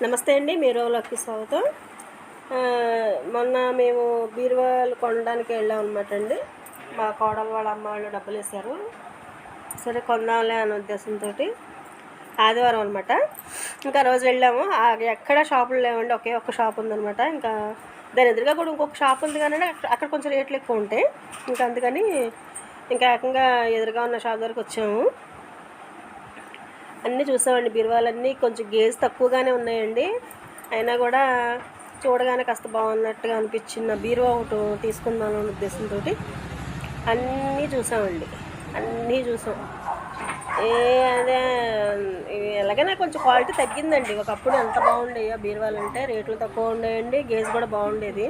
నమస్తే అండి, మీరోలోకి స్వాగతం. మొన్న మేము బీరువాలు కొనడానికి వెళ్ళాం అనమాట అండి. మా కోడలు వాళ్ళ అమ్మ వాళ్ళు డబ్బులు వేశారు, సరే కొందాంలే అనే ఉద్దేశంతో ఆదివారం అనమాట. ఇంకా రోజు వెళ్ళాము. ఎక్కడ షాపులు లేవండి, ఒకే ఒక్క షాప్ ఉందనమాట. ఇంకా దాని ఎదురుగా కూడా ఇంకొక షాప్ ఉంది, కానీ అక్కడ కొంచెం రేట్లు ఎక్కువ ఉంటాయి. ఇంకా అందుకని ఇంకా ఏకంగా ఎదురుగా ఉన్న షాప్ దగ్గరకు వచ్చాము. అన్నీ చూసామండి. బీరువాలన్నీ కొంచెం గేజ్ తక్కువగానే ఉన్నాయండి, అయినా కూడా చూడగానే కాస్త బాగున్నట్టుగా అనిపించిన బీరువా ఒకటి తీసుకుందాం అనే ఉద్దేశంతో అన్నీ చూసామండి. అన్నీ చూసాం. అదే ఎలాగైనా కొంచెం క్వాలిటీ తగ్గిందండి. ఒకప్పుడు ఎంత బాగుండేయో బీరువాలు అంటే, రేట్లు తక్కువ ఉండేయండి, గేజ్ కూడా బాగుండేది.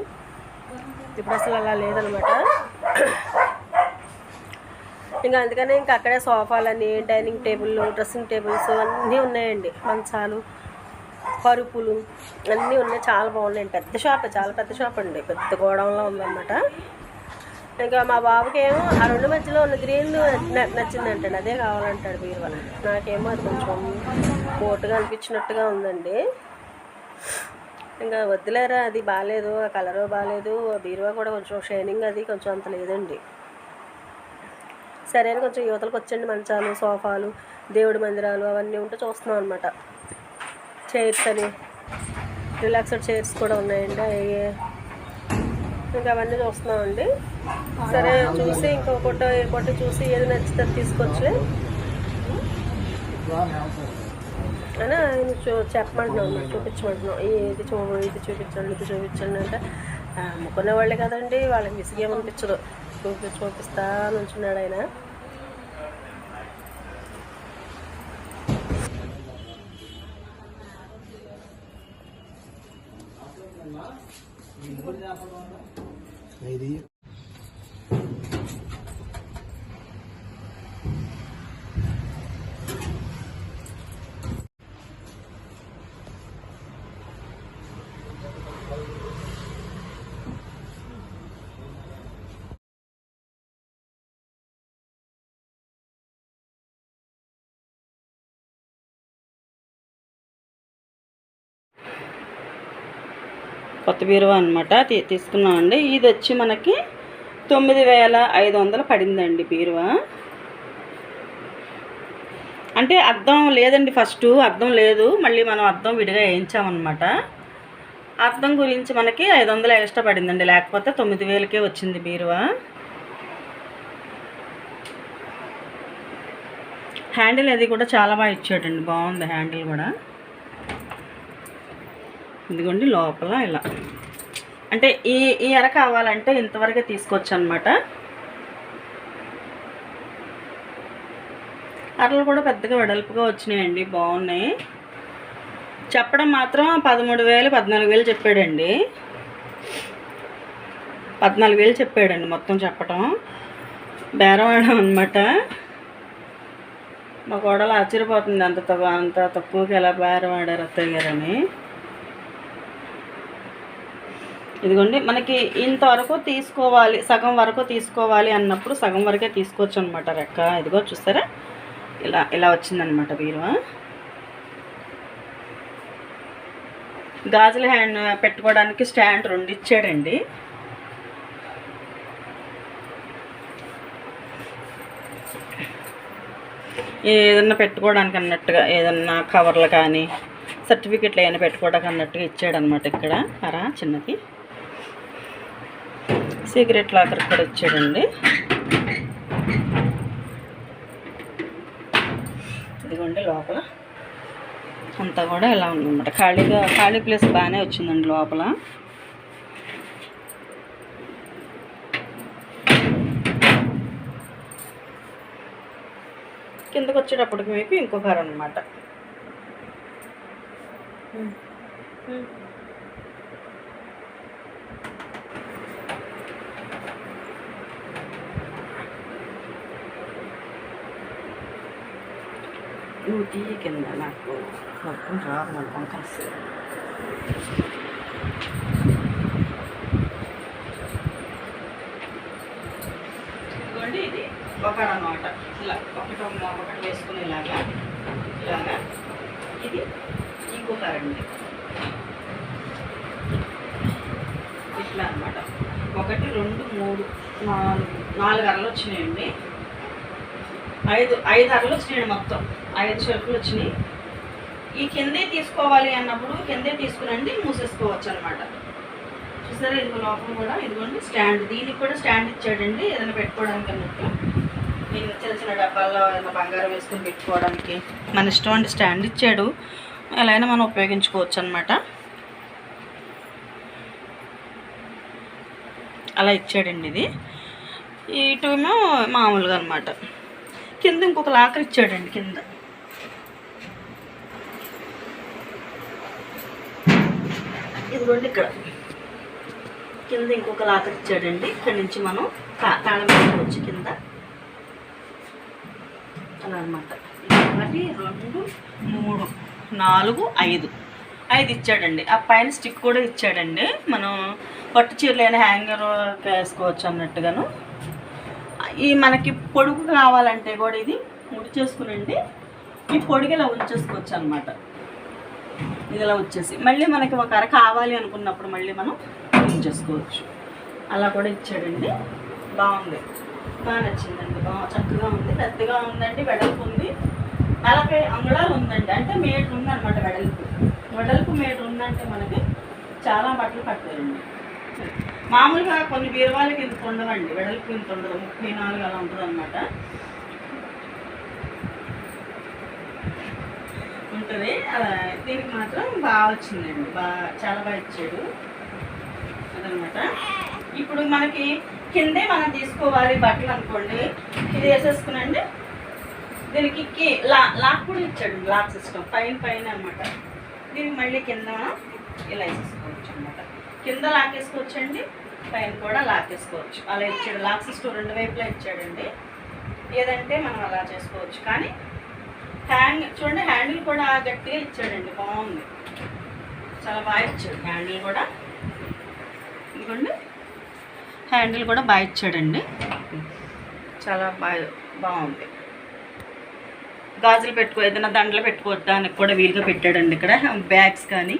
ఇప్పుడు అసలు అలా లేదనమాట. ఇంకా అందుకనే ఇంకా అక్కడే సోఫాలని, డైనింగ్ టేబుల్, డ్రెస్సింగ్ టేబుల్స్ అన్నీ ఉన్నాయండి. మంచాలు, పరుపులు అన్నీ ఉన్నాయి, చాలా బాగున్నాయండి. పెద్ద షాప్, చాలా పెద్ద షాప్ అండి, పెద్ద గోడౌన్లో ఉందన్నమాట. ఇంకా మా బాబుకి ఏమో ఆ రెండు మధ్యలో ఉన్న గ్రీన్ నచ్చిందంటండి, అదే కావాలంటాడు బీరువా. నాకేమో అది కొంచెం కోటుగా అనిపించినట్టుగా ఉందండి. ఇంకా వద్దులేరా, అది బాగాలేదు, ఆ కలరు బాగాలేదు, ఆ బీరువా కూడా కొంచెం షైనింగ్ అది కొంచెం అంత లేదండి. సరే అని కొంచెం యువతలకు వచ్చండి. మంచాలు, సోఫాలు, దేవుడి మందిరాలు అవన్నీ ఉంటే చూస్తున్నాం అనమాట. చైర్స్ అని, రిలాక్స్డ్ చైర్స్ కూడా ఉన్నాయండి. ఇంకా అవన్నీ చూస్తున్నామండి. సరే చూసి ఇంకొకటి చూసి ఏది నచ్చితే తీసుకొచ్చి అని ఆయన చెప్పమంటున్నాం అన్నమాట, చూపించమంటున్నాం. ఇది చూపించండి అంటే అమ్ముకునే వాళ్ళే కదండి, వాళ్ళకి విసిగేమనిపించదు. చూపిస్తా నుంచున్నాడు ఆయన. కొత్త బీరువా అనమాట తీసుకున్నామండి. ఇది వచ్చి మనకి 9500 పడిందండి బీరువా. అంటే అద్దం లేదండి, ఫస్ట్ అద్దం లేదు, మళ్ళీ మనం అద్దం విడిగా వేయించామన్నమాట. అద్దం గురించి మనకి 500 ఎక్స్ట్రా పడిందండి, లేకపోతే 9000కే వచ్చింది బీరువా. హ్యాండిల్ అది కూడా చాలా బాగా ఇచ్చాడండి, బాగుంది హ్యాండిల్ కూడా. ఇదిగోండి లోపల ఇలా, అంటే ఈ ఎర కావాలంటే ఇంతవరకే తీసుకోవచ్చు అనమాట. అరలు కూడా పెద్దగా వెడల్పుగా వచ్చినాయండి, బాగున్నాయి. చెప్పడం మాత్రం 13,000 14,000 చెప్పాడండి. 14,000 చెప్పాడండి మొత్తం చెప్పటం. బేరం ఆడడం అనమాట. మా కోడలు ఆశ్చర్యపోతుంది, అంత తక్కువకి ఎలా బేరం ఆడారు అత్తయ్య గారని. ఇదిగోండి మనకి ఇంతవరకు తీసుకోవాలి, సగం వరకు తీసుకోవాలి అన్నప్పుడు సగం వరకే తీసుకోవచ్చు అనమాట రెక్క. ఇదిగో చూస్తారా, ఇలా వచ్చిందనమాట బీరువా. గాజుల హ్యాండ్ పెట్టుకోవడానికి స్టాండ్ 2 ఇచ్చాడండి. ఏదన్నా పెట్టుకోవడానికి అన్నట్టుగా, ఏదన్నా కవర్లు కానీ సర్టిఫికెట్లు ఏమైనా పెట్టుకోవడానికి అన్నట్టుగా ఇచ్చాడనమాట. ఇక్కడ అరా చిన్నది సీక్రెట్ లాకర్ కూడా ఇచ్చాడండి. ఇదిగోండి లోపల అంతా కూడా ఇలా ఉందన్నమాట. ఖాళీ ప్లేస్ బాగానే వచ్చిందండి లోపల. కిందకు వచ్చేటప్పటికి మీకు ఇంకొక అనమాట. డ్యూటీ కింద నాకు మొత్తం రాదు మొత్తం కలిసి. ఇదిగోండి ఇది ఒకటన్నమాట, ఇలా ఒకటి వేసుకునేలాగా, ఇది ఇంకొకరండి. ఇట్లా అనమాట. 1 2 3 4 అరలు వచ్చినాయండి. 5 అరలు వచ్చినాయండి. మొత్తం 5 షెల్ఫ్లు వచ్చినాయి. ఈ కిందే తీసుకోవాలి అన్నప్పుడు కిందే తీసుకునండి మూసేసుకోవచ్చు అనమాట. చూసారా, ఇదిగో లోపల కూడా ఇదిగోండి స్టాండ్. దీనికి కూడా స్టాండ్ ఇచ్చాడండి, ఏదైనా పెట్టుకోవడానికి అన్నట్టు. నేను చిన్న చిన్న డబ్బాల్లో ఏదైనా బంగారం వేసుకొని పెట్టుకోవడానికి మన ఇష్టం అండి. స్టాండ్ ఇచ్చాడు, ఎలా అయినా మనం ఉపయోగించుకోవచ్చు అనమాట. అలా ఇచ్చాడండి. ఇది ఇటుమో మామూలుగా అనమాట. కింద ఇంకొక లాకర్ ఇచ్చాడండి. కింద ఇదిగోండి ఇక్కడ కింద ఇంకొక లాకర్ ఇచ్చాడండి. ఇక్కడ నుంచి మనం తాళం పెట్టుకోవచ్చు కింద అలా అనమాట. 1 2 3 4 5 ఇచ్చాడండి. ఆ పైన స్టిక్ కూడా ఇచ్చాడండి. మనం పట్టు చీరలైన హ్యాంగర్ వేసుకోవచ్చు అన్నట్టుగాను. ఈ మనకి పొడుగు కావాలంటే కూడా ఇది ముడి చేసుకునండి ఈ పొడుగు ఇలా ఉంచేసుకోవచ్చు అనమాట. ఇది ఇలా వచ్చేసి మళ్ళీ మనకి ఒక అర కావాలి అనుకున్నప్పుడు మళ్ళీ మనం ఉంచేసుకోవచ్చు. అలా కూడా ఇచ్చాడండి. బాగుంది, బాగా నచ్చిందండి. బాగా చక్కగా ఉంది, పెద్దగా ఉందండి, వెడల్పు ఉంది. 40 అంగుళాలు ఉందండి. అంటే మీటర్ ఉందన్నమాట. వెడల్పు మీటర్ ఉందంటే మనకి చాలా బట్టలు పట్టారండి. మామూలుగా కొన్ని బీరువాళ్ళకి ఇంత ఉండవండి, వెడల్పు ఇంత ఉండదు, 34 అలా ఉంటుంది అనమాట. ఉంటుంది అలా. దీనికి మాత్రం బాగా వచ్చిందండి, చాలా బాగా ఇచ్చాడు అదనమాట. ఇప్పుడు మనకి కిందే మనం తీసుకోవాలి బట్టలు అనుకోండి, ఇది వేసేసుకునండి. దీనికి లాక్ కూడా ఇచ్చాడు, లాక్ సిస్టమ్ పైన అనమాట. దీనికి మళ్ళీ కింద ఇలా వేసేసుకోవచ్చు అనమాట. కింద లాక్ వేసుకోవచ్చండి, పైన కూడా లాక్ వేసుకోవచ్చు. అలా ఇచ్చాడు. లాక్ సిస్టమ్ 2 వైపులా ఇచ్చాడండి. ఏదంటే మనం అలా చేసుకోవచ్చు. కానీ చూడండి హ్యాండిల్ కూడా గట్టిగా ఇచ్చాడండి, బాగుంది, చాలా బాగా ఇచ్చాడు. హ్యాండిల్ కూడా ఇదిగోండి, హ్యాండిల్ కూడా బాగా ఇచ్చాడండి, చాలా బాగుంది. గాజులు ఏదైనా దండలు పెట్టుకోవడానికి కూడా వీలుగా పెట్టాడండి. ఇక్కడ బ్యాగ్స్ కానీ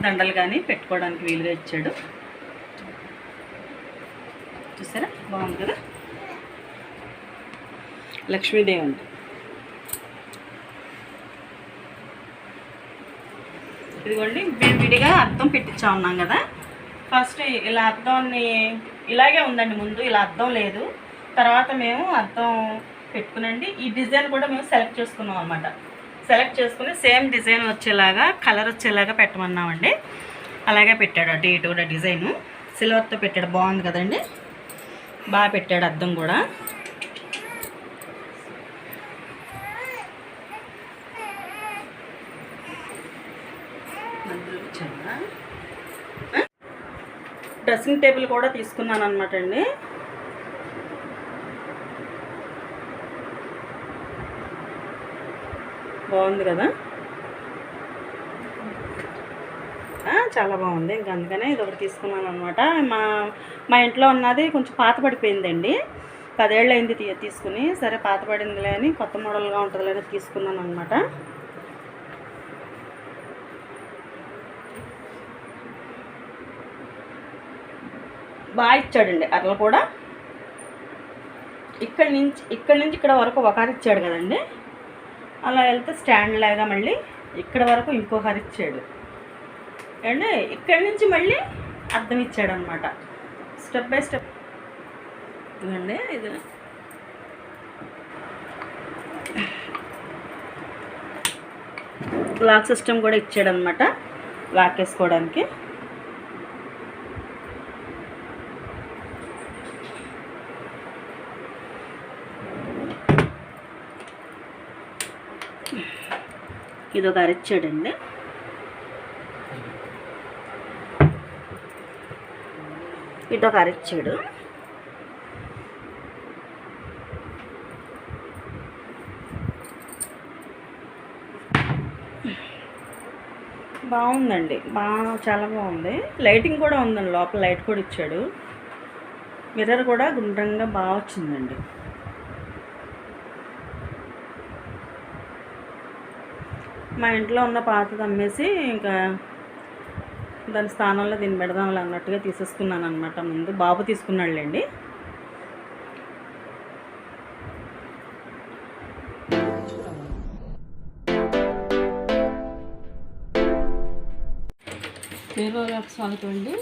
దండలు కానీ పెట్టుకోవడానికి వీలుగా ఇచ్చాడు. చూసారా, బాగుంది కదా. లక్ష్మీదేవి అండి. ఇదిగోండి, విడిగా అద్దం పెట్టించా ఉన్నాం కదా. ఫస్ట్ ఇలా అద్దాన్ని ఇలాగే ఉందండి. ముందు ఇలా అద్దం లేదు, తర్వాత మేము అద్దం పెట్టుకునండి. ఈ డిజైన్ కూడా మేము సెలెక్ట్ చేసుకున్నాం అనమాట. సెలెక్ట్ చేసుకుని సేమ్ డిజైన్ వచ్చేలాగా, కలర్ వచ్చేలాగా పెట్టమన్నామండి. అలాగే పెట్టాడు. అటు ఇటు కూడా డిజైను సిల్వర్తో పెట్టాడు. బాగుంది కదండి, బాగా పెట్టాడు అద్దం కూడా. డ్రెస్సింగ్ టేబుల్ కూడా తీసుకున్నాను అనమాట అండి. బాగుంది కదా, చాలా బాగుంది. ఇంకా అందుకనే ఇది ఒకటి తీసుకున్నాను అనమాట. మా ఇంట్లో ఉన్నది కొంచెం పాత పడిపోయిందండి, 10 ఏళ్ళు అయింది తీసుకుని. సరే పాత పడిందిలే అని, కొత్త మోడల్గా ఉంటుందిలే అని తీసుకున్నాను అనమాట. బాగా ఇచ్చాడండి అరలు కూడా. ఇక్కడి నుంచి ఇక్కడ వరకు ఒక అర ఇచ్చాడు కదండి. అలా వెళ్తే స్టాండ్ లాగా మళ్ళీ ఇక్కడ వరకు ఇంకొక అర ఇచ్చాడు అండి. ఇక్కడి నుంచి మళ్ళీ అద్దం ఇచ్చాడు అనమాట. స్టెప్ బై స్టెప్ ఇదండి. ఇది లాక్ సిస్టమ్ కూడా ఇచ్చాడు అనమాట, లాక్ వేసుకోవడానికి. ఇదొక అర ఇచ్చాడండి. ఇదొక అర ఇచ్చాడు. బాగుందండి, చాలా బాగుంది. లైటింగ్ కూడా ఉందండి, లోపల లైట్ కూడా ఇచ్చాడు. మిర్రర్ కూడా గుండ్రంగా బాగా వచ్చిందండి. మా ఇంట్లో ఉన్న పాతది అమ్మేసి ఇంకా దాని స్థానంలో దీన్ని పెడదాంలే అన్నట్టుగా తీసేసుకున్నాను అనమాట. ముందు బాబు తీసుకున్నాడులేండి. పేరులోకి స్వాగతం అండి.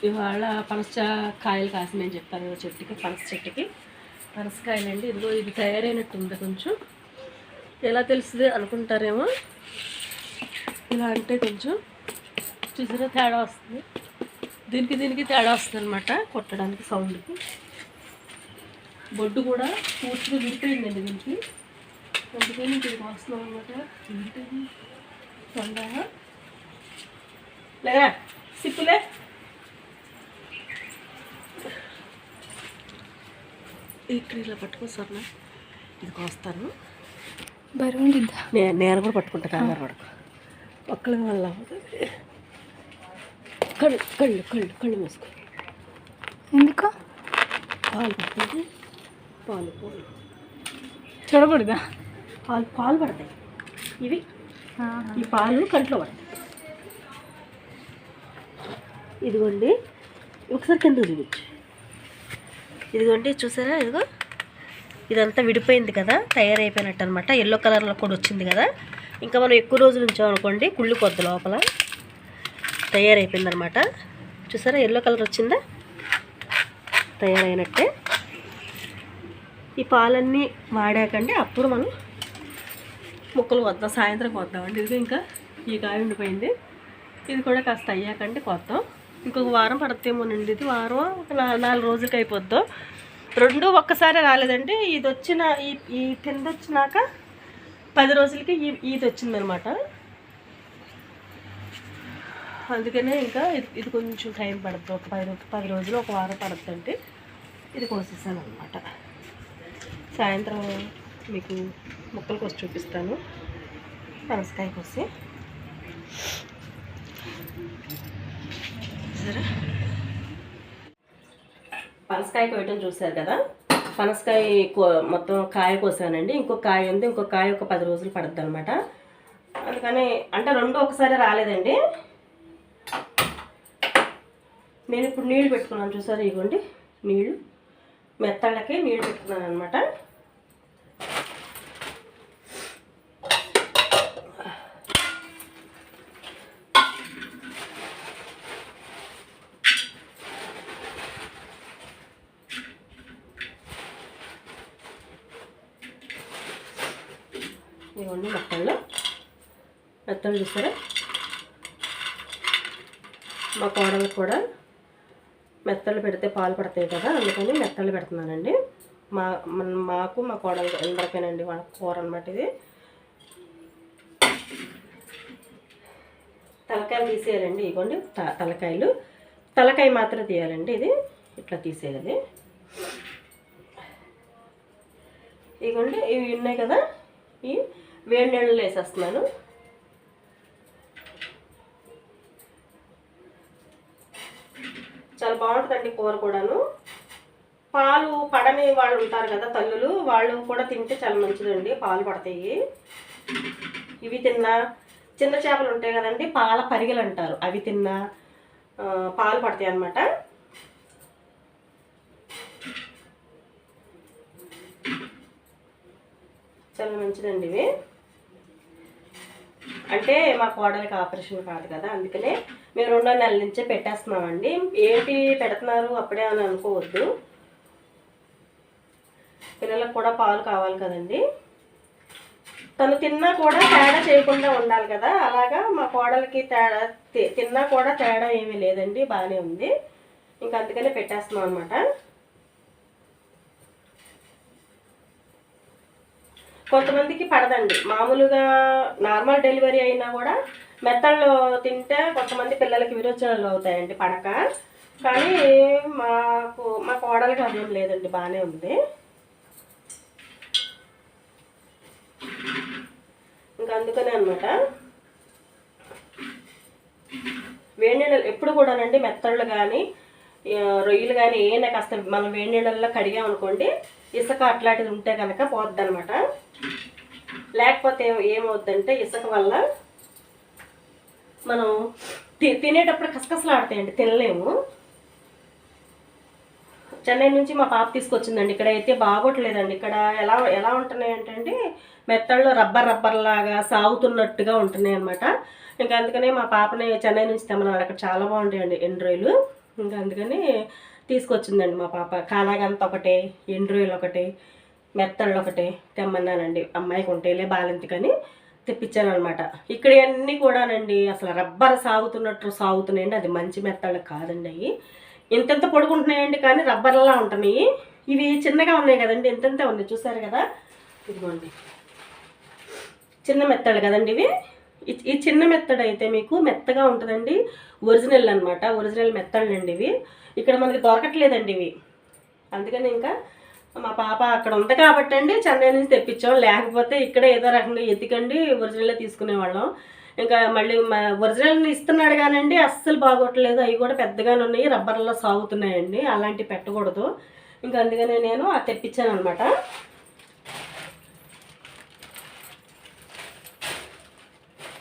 ఇవాళ పనస కాయలు కాసినాయని చెప్పాను కదా చెట్టుకి, పనస చెట్టుకి పనసకాయలండి. ఇదిగో ఇది తయారైనట్టు ఉంది. కొంచెం ఎలా తెలుస్తుంది అనుకుంటారేమో, ఇలా అంటే కొంచెం చూసారా తేడా వస్తుంది. దీనికి తేడా వస్తుంది అనమాట కొట్టడానికి, సౌండ్కి. బొడ్డు కూడా పూర్తిగా విడిపోయిందండి దీనికి, అందుకని ఇది వస్తున్నాం అనమాట. ఏంటది తొండ లేదా సిప్పులే. ఇక్కడ ఇలా పట్టుకోసారు, ఇది కోస్తాను. బరువుండిద్దా? నేను కూడా పట్టుకుంటా, కంగారు పడకు. ఒక్కళ్ళ వల్ల కళ్ళు కళ్ళు కళ్ళు కళ్ళు మూసుకో. ఎందుకు? పాలు పడుతుంది, పాలు చూడకూడదా? పాలు పడతాయి ఇవి. ఈ పాలు కంట్లో పడతాయి. ఇదిగోండి, ఒకసారి కింద చూపించు. ఇదిగోండి చూసారా, ఇదిగో ఇదంతా విడిపోయింది కదా, తయారైపోయినట్టు అనమాట. ఎల్లో కలర్లో కూడా వచ్చింది కదా. ఇంకా మనం ఎక్కువ రోజులు ఉంచామనుకోండి కుళ్ళిపోద్ది, లోపల తయారైపోయింది అనమాట. చూసారా ఎల్లో కలర్ వచ్చిందా, తయారైనట్టే. ఈ పాలన్నీ వాడాకండి అప్పుడు మనం ముక్కలు వద్దాం, సాయంత్రం కొద్దామండి. ఇది ఇంకా ఈ కాయ ఉండిపోయింది, ఇది కూడా కాస్త అయ్యాకండి కొద్దాం. ఇంకొక వారం పడతామోనండి. ఇది వారం 4 రోజులకి అయిపోద్దాం. 2 ఒక్కసారి రాలేదండి. ఇది వచ్చిన ఈ కింద వచ్చినాక 10 రోజులకి ఇది వచ్చిందనమాట. అందుకనే ఇంకా ఇది కొంచెం టైం పడుతుంది. ఒక 10 రోజులు, ఒక వారం పడుతుందండి. ఇది కోసేసాను అనమాట. సాయంత్రం మీకు ముక్కలు కోసి చూపిస్తాను, పనసకాయ కోసి. పనసకాయ కోయటం చూసారు కదా. పనసకాయ మొత్తం కాయ కోసానండి. ఇంకొక కాయ ఉంది, ఇంకొక కాయ ఒక 10 రోజులు పడుతుంది అనమాట. అందుకని అంటే 2 ఒకసారి రాలేదండి. నేను ఇప్పుడు నీళ్ళు పెట్టుకున్నాను చూసారు, ఇవ్వండి నీళ్ళు, మెత్తళ్ళకి నీళ్ళు పెట్టుకున్నాను అనమాట. ఇవ్వండి మెత్తలు చూసారా. మా కోడలకు కూడా మెత్తలు పెడితే పాలు పడతాయి కదా, అందుకని మెత్తలు పెడుతున్నానండి. మాకు మా కోడలు అందరికేనండి కూర అనమాట. ఇది తలకాయలు తీసేయాలండి. ఇవ్వండి తలకాయ మాత్రం తీయాలండి. ఇది ఇట్లా తీసేయాలి. ఇవ్వండి ఇవి ఉన్నాయి కదా, ఈ వేడి నీళ్ళలో వేసేస్తున్నాను. చాలా బాగుంటుందండి కూర కూడాను. పాలు పడని వాళ్ళు ఉంటారు కదా తల్లులు, వాళ్ళు కూడా తింటే చాలా మంచిదండి, పాలు పడతాయి. ఇవి తిన్నా, చిన్న చేపలు ఉంటాయి కదండి, పాల పరిగెలు అంటారు, అవి తిన్నా పాలు పడతాయి అన్నమాట. చాలా మంచిదండి ఇవి. అంటే మా కోడలికి ఆపరేషన్ కాదు కదా, అందుకనే మేము 2 నెలల నుంచే పెట్టేస్తున్నామండి. ఏంటి పెడుతున్నారు అప్పుడే అని అనుకోవద్దు, పిల్లలకు కూడా పాలు కావాలి కదండి. తను తిన్నా కూడా తేడా చేయకుండా ఉండాలి కదా, అలాగా మా కోడలికి తేడా తిన్నా కూడా తేడా ఏమీ లేదండి, బాగానే ఉంది. ఇంకా అందుకనే పెట్టేస్తున్నాం అనమాట. కొంతమందికి పడదండి, మామూలుగా నార్మల్ డెలివరీ అయినా కూడా మెత్తళ్ళు తింటే కొంతమంది పిల్లలకి విరోచనాలు అవుతాయండి పడక. కానీ మా కోడలికి అదేం లేదండి, బాగానే ఉంది. ఇంకా అందుకనే అనమాట. వేడి నీళ్ళు ఎప్పుడు కూడానండి, మెత్తళ్ళు కానీ రొయ్యలు కానీ ఏమైనా కాస్త మనం వేడి నీళ్ళల్లో కడిగామనుకోండి, ఇసుక అట్లాంటిది ఉంటే కనుక పోద్ది అనమాట. లేకపోతే ఏమవుద్దంటే ఇసుక వల్ల మనం తినేటప్పుడు కసకసలాడతాయండి, తినలేము. చెన్నై నుంచి మా పాప తీసుకొచ్చిందండి. ఇక్కడ అయితే బాగోట్లేదండి. ఇక్కడ ఎలా ఎలా ఉంటున్నాయి అంటే అండి, మెత్తళ్ళు రబ్బర్ లాగా సాగుతున్నట్టుగా ఉంటున్నాయి అనమాట. ఇంకా అందుకనే మా పాపని చెన్నై నుంచి తెమ్మన్నాడు. అక్కడ చాలా బాగుంటాయండి ఎండ్రాయిలు. ఇంకా అందుకని తీసుకొచ్చిందండి మా పాప. కానాగంత ఒకటి, ఎండ్రాయిలు ఒకటి, మెత్తళ్ళు ఒకటి తెమ్మన్నానండి. అమ్మాయికి ఉంటేలే బాలింతకని తెప్పించాను అనమాట. ఇక్కడ అన్నీ కూడానండి అసలు రబ్బర్ సాగుతున్నట్టు సాగుతున్నాయండి. అది మంచి మెత్తళ్ళు కాదండి. అవి ఇంతంత పొడుగుంటున్నాయండి, కానీ రబ్బర్లా ఉంటున్నాయి. ఇవి చిన్నగా ఉన్నాయి కదండి, ఇంతంతే ఉన్నాయి, చూసారు కదా. ఇదిగోండి చిన్న మెత్తడు కదండి ఇవి. ఈ చిన్న మెత్తడు అయితే మీకు మెత్తగా ఉంటుందండి. ఒరిజినల్ అనమాట, ఒరిజినల్ మెత్తళ్ళు అండి ఇవి. ఇక్కడ మనకి దొరకట్లేదండి ఇవి. అందుకని ఇంకా మా పాప అక్కడ ఉంది కాబట్టి అండి చెన్నై నుంచి తెప్పించాం. లేకపోతే ఇక్కడ ఏదో రకంగా ఎత్తికండి ఒరిజినల్లే తీసుకునేవాళ్ళం. ఇంకా మళ్ళీ ఒరిజినల్ ఇస్తున్నాడు కానండి అస్సలు బాగోట్లేదు. అవి కూడా పెద్దగానే ఉన్నాయి, రబ్బర్లో సాగుతున్నాయండి. అలాంటివి పెట్టకూడదు. ఇంకా అందుకనే నేను అది తెప్పించాను అనమాట.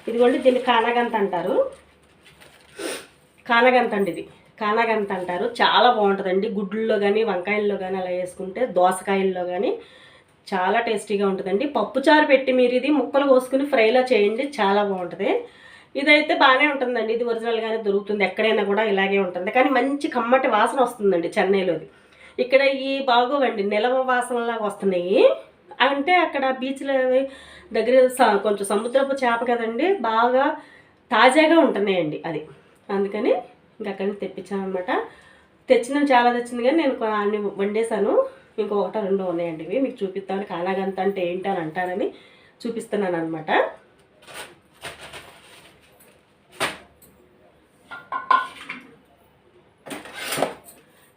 ఇదిగోండి, దీన్ని కానాగంత అంటారు. కానాగంత అండి ఇది, కానాగంత అంటారు. చాలా బాగుంటుందండి. గుడ్లలో కానీ వంకాయల్లో కానీ అలా వేసుకుంటే, దోసకాయల్లో కానీ చాలా టేస్టీగా ఉంటుందండి. పప్పుచారు పెట్టి మీరు ఇది ముక్కలు కోసుకుని ఫ్రైలా చేయండి, చాలా బాగుంటుంది. ఇదైతే బాగానే ఉంటుందండి. ఇది ఒరిజినల్గానే దొరుకుతుంది ఎక్కడైనా కూడా, ఇలాగే ఉంటుంది. కానీ మంచి కమ్మటి వాసన వస్తుందండి చెన్నైలోది. ఇక్కడ ఈ బాగోవండి, నిలవ వాసనలాగా వస్తున్నాయి. అంటే అక్కడ బీచ్ల దగ్గర కొంచెం సముద్రపు చేప కదండి, బాగా తాజాగా ఉంటున్నాయండి అది. అందుకని ఇంకా అక్కడి నుంచి తెప్పించాను అనమాట. తెచ్చిందని చాలా తెచ్చింది, కానీ నేను అన్ని వండేసాను. ఇంకొకటో రెండో ఉన్నాయండి. ఇవి మీకు చూపిస్తాను. కానాగంత అంటే ఏంటి అని అంటారని చూపిస్తున్నాను అనమాట.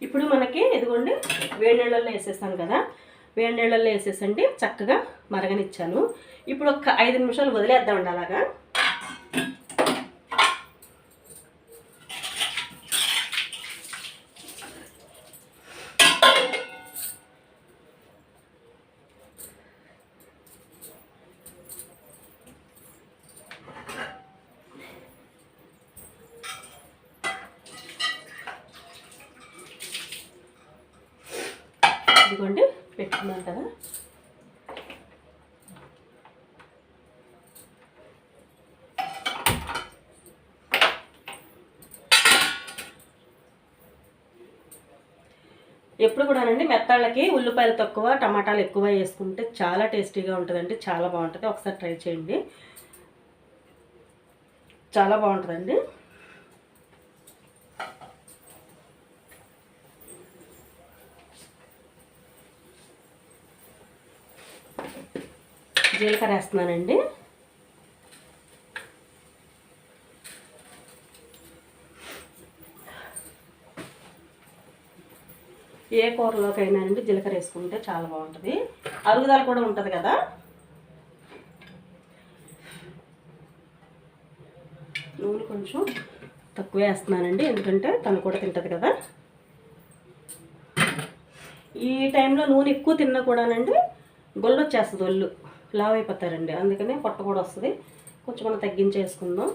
ఇప్పుడు మనకి ఇదిగోండి వేడి నీళ్ళల్లో వేసేసాను కదా. వేడి నీళ్ళల్లో వేసేసండి చక్కగా మరగనిచ్చాను. ఇప్పుడు ఒక 5 నిమిషాలు వదిలేద్దామండి అలాగా. ఇదిగోండి పెట్టుకున్నాను కదా. ఎప్పుడు కూడానండి మెత్తాళ్ళకి ఉల్లిపాయలు తక్కువ, టమాటాలు ఎక్కువ వేసుకుంటే చాలా టేస్టీగా ఉంటుందండి. చాలా బాగుంటుంది. ఒకసారి ట్రై చేయండి, చాలా బాగుంటుందండి. జీలకర్ర వేస్తున్నానండి. ఏ కూరలోకైనా అండి జీలకర్ర వేసుకుంటే చాలా బాగుంటుంది. అరుగుదల కూడా ఉంటుంది కదా. నూనె కొంచెం తక్కువ వేస్తున్నానండి, ఎందుకంటే తను కూడా తింటుంది కదా. ఈ టైంలో నూనె ఎక్కువ తిన్నా కూడానండి గొల్లు వచ్చేస్తుంది, ఒళ్ళు లావ్ అయిపోతారండి. అందుకనే పొట్ట కూడా వస్తుంది. కొంచెం మనం తగ్గించేసుకుందాం.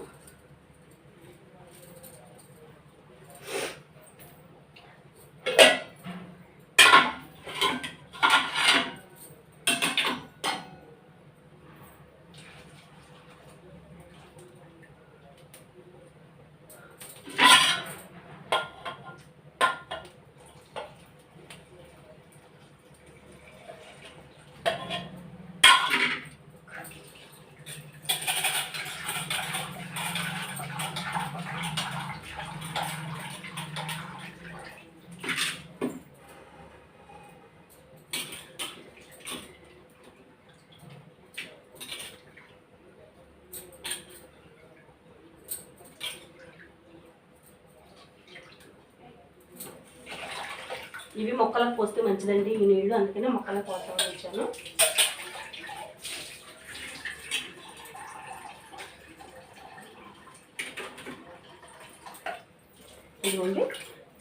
ఇవి మొక్కలకు పోస్తే మంచిదండి ఈ నీళ్ళు, అందుకనే మొక్కలకు పోతామని వచ్చాను. ఇదిగోండి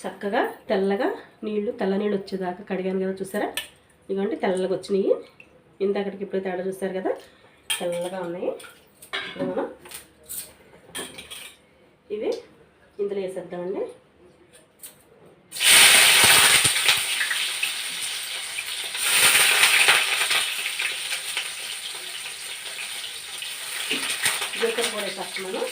చక్కగా తెల్లగా నీళ్ళు, తెల్ల నీళ్ళు వచ్చేదాకా కడిగాను కదా, చూసారా. ఇదిగోండి తెల్లగా వచ్చినాయి. ఇంతకటికి ఇప్పుడు తేడా చూస్తారు కదా, తెల్లగా ఉన్నాయి. ఇప్పుడు మనం ఇవి వేసేద్దామండి. జీలకర్ర కూడా వేసేస్తున్నాను.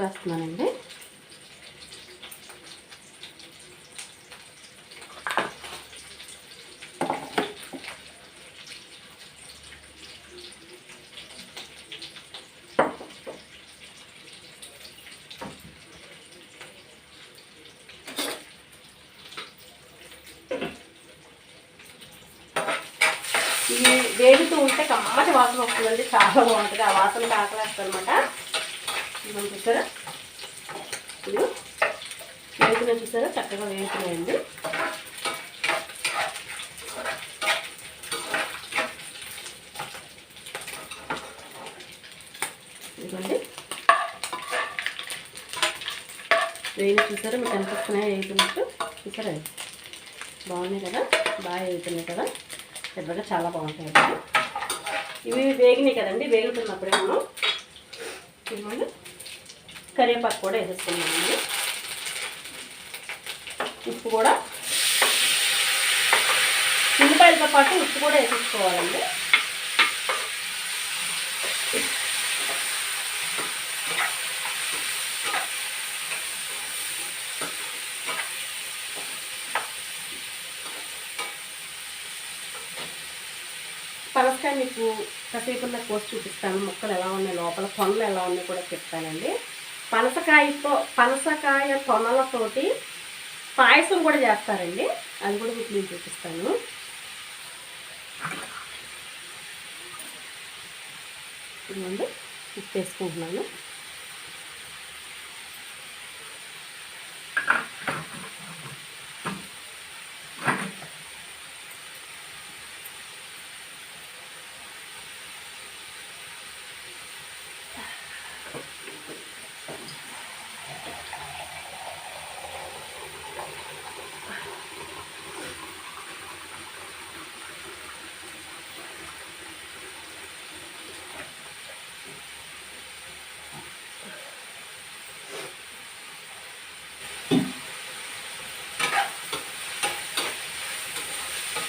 వేస్తున్నానండి. ఇవి వేగుతూ ఉంటే కమ్మటి వాసన వస్తుందండి, చాలా బాగుంటుంది. ఆ వాసనకి ఆకలేస్తుంది అనమాట. మనం చూసారా, ఇది వేగుతున్నాయి చూసారా, చక్కగా వేగుతున్నాయండి. ఇదిగోండి వేగి చూసారా, మీకు అనిపిస్తున్నాయి వేగుతున్నట్టు. చూసారా, బాగున్నాయి కదా, బాగా వేగుతున్నాయి కదా, పెద్దగా చాలా బాగుంటాయి. ఇవి వేగినాయి కదండి. వేగుతున్నప్పుడే మనం ఇవ్వండి కరివేపాకు కూడా వేసేసుకున్నామండి. ఉప్పు కూడా, ఉల్లిపాయలతో పాటు ఉప్పు కూడా వేసేసుకోవాలండి. పనసకాయ మీకు కాసేపులో కోసి చూపిస్తాను. ముక్కలు ఎలా ఉన్నాయి, లోపల తొనలు ఎలా ఉన్నాయి కూడా చెప్తానండి. పనసకాయ తొనలతోటి పాయసం కూడా చేస్తారండి, అది కూడా మీకు నేను చూపిస్తాను. ఇదిగోండి ఉప్పు వేసుకుంటున్నాను.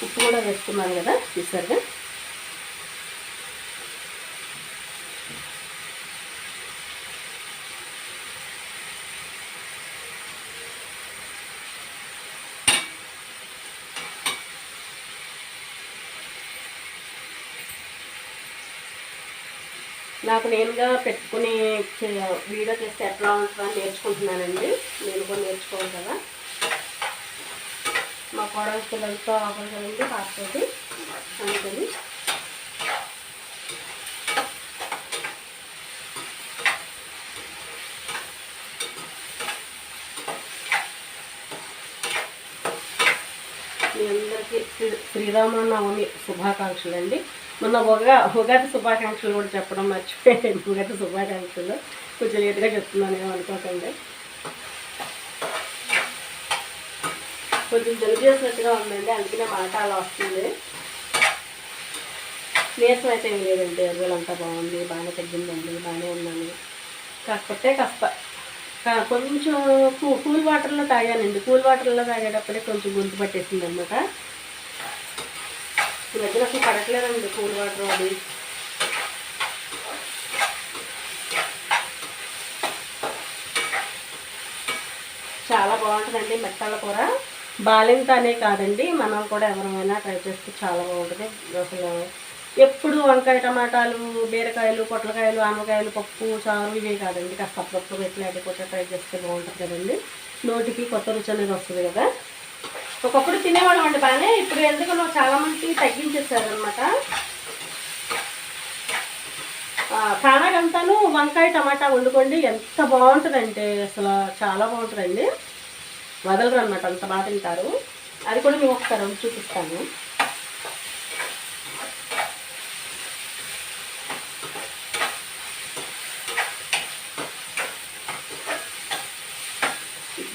ఉప్పు కూడా వేసుకున్నాను కదా, చూసారుగా. నాకు నేనుగా పెట్టుకుని వీడియో చేస్తే ఎట్లా ఉంటుందని నేర్చుకుంటున్నానండి. నేను కూడా నేర్చుకోవాలి కదా. మా కోడల పిల్లలతో ఆఫర్ కదండి కాకపోతే అందుకని. మీ అందరికీ శ్రీరామనవమి శుభాకాంక్షలు అండి. మొన్న ఉగాది శుభాకాంక్షలు కూడా చెప్పడం మర్చిపోయాను. ఉగాది శుభాకాంక్షలు కొంచెం లేట్గా చెప్తున్నాను, ఏమనుకోకండి. కొంచెం జలుబు చేసినట్టుగా ఉందండి, అందుకనే మాట అలా వస్తుంది. నీరసం అయితే ఏం లేదండి, ఎరువులంతా బాగుంది, బాగానే తగ్గిందండి, బాగానే ఉన్నాను. కాకపోతే కొంచెం కూల్ వాటర్లో తాగానండి. కూల్ వాటర్లో తాగేటప్పుడే కొంచెం గొంతు పట్టేసింది అనమాట. ఈ మధ్యన అసలు పడట్లేదండి కూల్ వాటర్. అది చాలా బాగుంటుందండి మెత్తల కూర. బాలింత అనే కాదండి, మనం కూడా ఎవరైనా ట్రై చేస్తే చాలా బాగుంటుంది. అసలు ఎప్పుడు వంకాయ టమాటాలు, బీరకాయలు, పొట్లకాయలు, ఆనకాయలు, పప్పు, చారు ఇవే కాదండి, కాస్త అప్పుడప్పుడు ఎట్లాంటి కూడా ట్రై చేస్తే బాగుంటుంది కదండి. నోటికి కొత్త రుచి అనేది వస్తుంది కదా. ఒకప్పుడు తినేవాళ్ళం అండి బాగానే, ఇప్పుడు ఎందుకనో చాలామంది తగ్గించేసారనమాట. కానాగంతాను వంకాయ టమాటా వండుకోండి, ఎంత బాగుంటుందంటే అసలు చాలా బాగుంటుందండి. వదలరు అనమాట, అంత బాగా తింటారు. అది కూడా మేము ఒకసారి చూపిస్తాను.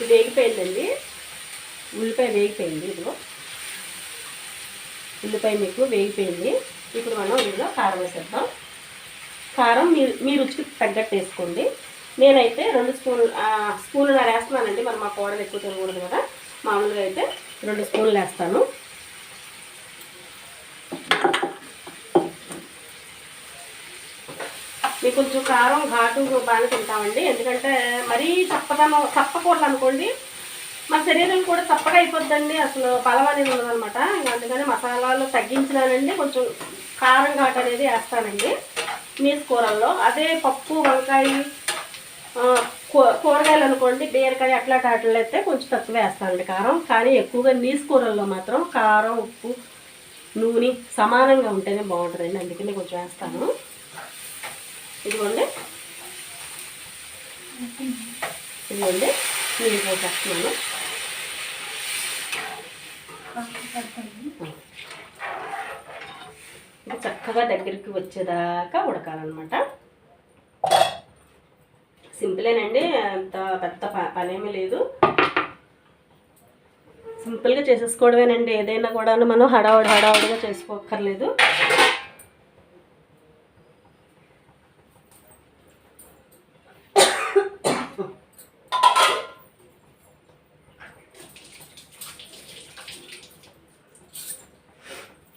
ఇది వేగిపోయిందండి, ఉల్లిపాయ వేగిపోయింది. ఇదిగో ఉల్లిపాయ మీకు వేగిపోయింది. ఇప్పుడు మనం ఇందులో కారం వేసేద్దాం. కారం మీ రుచికి తగ్గట్టు వేసుకోండి. నేనైతే 2 స్పూన్లు వేస్తున్నానండి. మరి మా కోడలు ఎక్కువ తినకూడదు కదా, మామూలుగా అయితే 2 స్పూన్లు వేస్తాను. మీకు కొంచెం కారం ఘాటు బాగా తింటామండి. ఎందుకంటే మరీ చప్పకూడదు అనుకోండి, మా శరీరం కూడా చప్పగా అయిపోద్దండి, అసలు బలం అనేది ఉండదనమాట. ఇంకా అందుకని మసాలాలు తగ్గించినానండి, కొంచెం కారం ఘాటు అనేది వేస్తానండి నీసు కూరల్లో. అదే పప్పు, వంకాయ, కూరగాయలు అనుకోండి, బీరకాయ అట్లాంటి వాటిల్లో అయితే కొంచెం తక్కువ వేస్తానండి కారం. కానీ ఎక్కువగా నీసు కూరల్లో మాత్రం కారం, ఉప్పు, నూనె సమానంగా ఉంటేనే బాగుంటుందండి, అందుకని కొంచెం వేస్తాను. ఇదిగోండి నీళ్ళు పోసేస్తున్నాను. ఇది చక్కగా దగ్గరికి వచ్చేదాకా ఉడకాలన్నమాట. సింపులేనండి, అంత పెద్ద పనేమీ లేదు. సింపుల్గా చేసేసుకోవడమేనండి. ఏదైనా కూడా మనం హడావుడిగా చేసుకోక్కర్లేదు.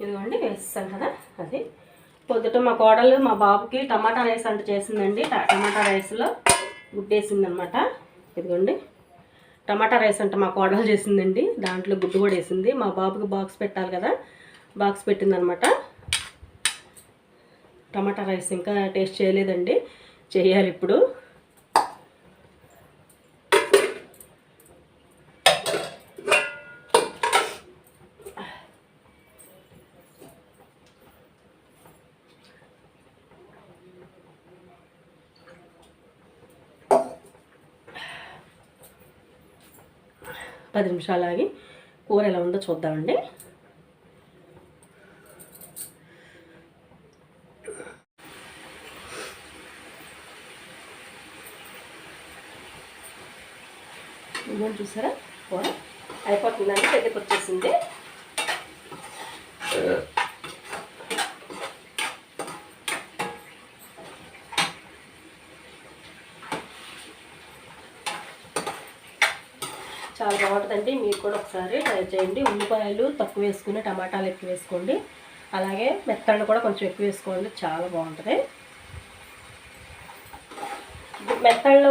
ఇదిగోండి వేస్తాను కదా. అది పొద్దుట మా కోడలు మా బాబుకి టమాటా రైస్ అంటే చేసిందండి. టమాటా రైస్లో గుడ్డేసింది అనమాట. ఇదిగోండి టమాటా రైస్ అంటే మా కోడలు చేసిందండి, దాంట్లో గుడ్డు కూడా వేసింది. మా బాబుకి బాక్స్ పెట్టాలి కదా, బాక్స్ పెట్టిందనమాట. టమాటా రైస్ ఇంకా టేస్ట్ చేయలేదండి, చేయాలి ఇప్పుడు. పది నిమిషాలు ఆగి కూర ఎలా ఉందో చూద్దామండి. ఇదిగోండి చూసారా, కూర అయిపోతుందండి, దగ్గరికి వచ్చేసింది. చాలా బాగుంటుందండి, మీరు కూడా ఒకసారి ట్రై చేయండి. ఉల్లిపాయలు తక్కువ వేసుకుని టమాటాలు ఎక్కువ వేసుకోండి, అలాగే మెత్తళ్ళు కూడా కొంచెం ఎక్కువ వేసుకోండి, చాలా బాగుంటుంది. మెత్తళ్ళు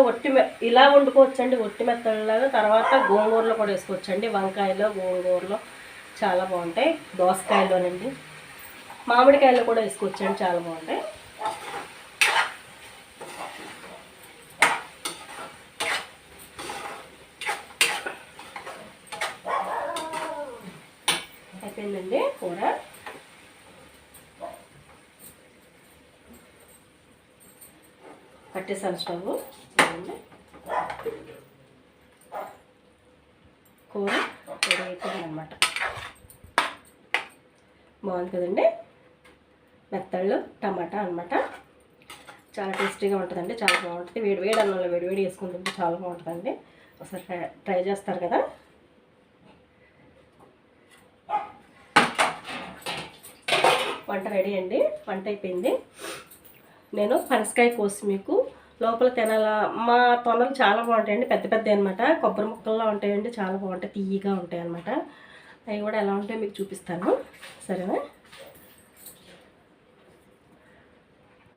ఇలా వండుకోవచ్చండి, ఒట్టి మెత్తళ్ళలాగా. తర్వాత గోంగూరలో కూడా వేసుకోవచ్చండి, వంకాయలో గోంగూరలో చాలా బాగుంటాయి. దోసకాయలోనండి, మామిడికాయలో కూడా వేసుకోవచ్చండి, చాలా బాగుంటాయి. అయిపోయిందండి కూర. కట్టేసాను స్టవ్. కూర రెడీ అయిపోయింది అన్నమాట. బాగుంది కదండి, మెత్తళ్ళు టమాటా అనమాట. చాలా టేస్టీగా ఉంటుందండి, చాలా బాగుంటుంది. వేడి అన్నంలో వేడి వేసుకుని తింటే చాలా బాగుంటుందండి. ఒకసారి ట్రై చేస్తారు కదా. వంట రెడీ అండి, వంట అయిపోయింది. నేను పనసకాయ కోసి మీకు లోపల మా తొనలు చాలా బాగుంటాయండి, పెద్ద అనమాట, కొబ్బరి ముక్కల్లో ఉంటాయండి, చాలా బాగుంటాయి, తీయగా ఉంటాయి అనమాట. అవి కూడా ఎలా ఉంటాయో మీకు చూపిస్తాను, సరేనా.